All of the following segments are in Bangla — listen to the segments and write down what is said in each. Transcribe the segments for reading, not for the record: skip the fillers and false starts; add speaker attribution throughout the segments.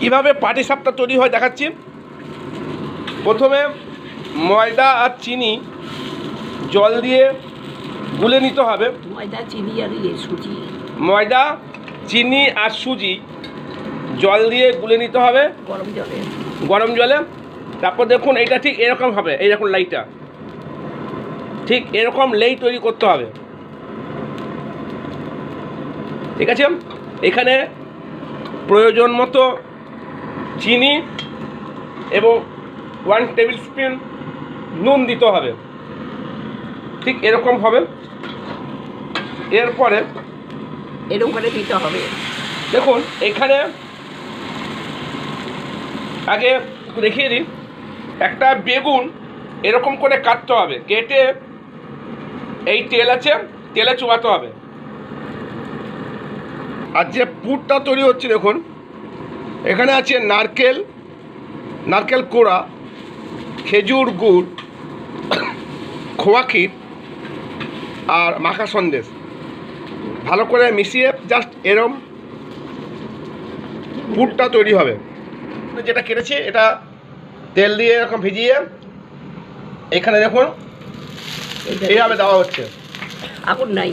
Speaker 1: কীভাবে পাটিসাপটা তৈরি হয় দেখাচ্ছি। প্রথমে ময়দা আর চিনি জল দিয়ে গুলে নিতে হবে।
Speaker 2: ময়দা চিনি আর সুজি,
Speaker 1: ময়দা চিনি আর সুজি জল দিয়ে গুলে নিতে হবে গরম জলে। তারপর দেখুন এইটা ঠিক এরকম হবে, এইরকম লেইটা ঠিক এরকম লেই তৈরি করতে হবে। ঠিক আছে, এখানে প্রয়োজন মতো চিনি এবং 1 টেবিল স্পুন নুন দিতে হবে। ঠিক এরকম হবে। এরপরে
Speaker 2: এরকম করে দিতে হবে।
Speaker 1: দেখুন এখানে আগে দেখিয়ে দিই, একটা বেগুন এরকম করে কাটতে হবে, কেটে এই তেল আছে তেলে চুবাতে হবে। আর যে পুরটা তৈরি হচ্ছে দেখুন, এখানে আছে নারকেল কোড়া, খেজুর গুড়, খোয়াক্ষীর আর মাখা সন্দেশ ভালো করে মিশিয়ে জাস্ট এরম পুরটা তৈরি হবে। যেটা কেটেছি এটা তেল দিয়ে এরকম ভিজিয়ে এখানে দেখুন এইভাবে দেওয়া হচ্ছে।
Speaker 2: আগুন নাই।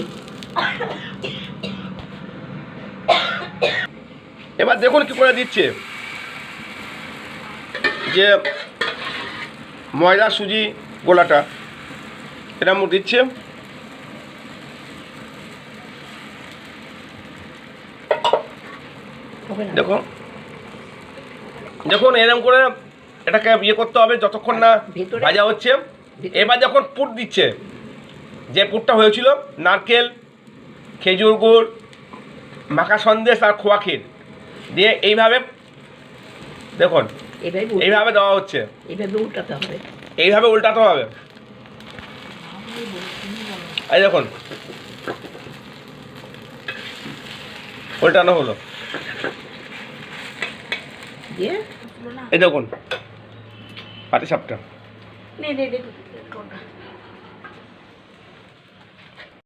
Speaker 1: এবার দেখুন কি করে দিচ্ছে, যে ময়দা সুজি গোলাটা এরকম দিচ্ছে। দেখুন দেখুন এরকম করে এটাকে ইয়ে করতে হবে যতক্ষণ না ভাজা হচ্ছে। এবার যখন পুর দিচ্ছে, যে পুরটা হয়েছিল নারকেল, খেজুর গুড়, মাখা সন্দেশ আর খোয়াক্ষীর দিয়ে এইভাবে দেখুন এইভাবে দেওয়া হচ্ছে। এইভাবে উল্টাতে হবে। এই দেখুন উল্টানো হলো। এই দেখুন পাটিসাপটা।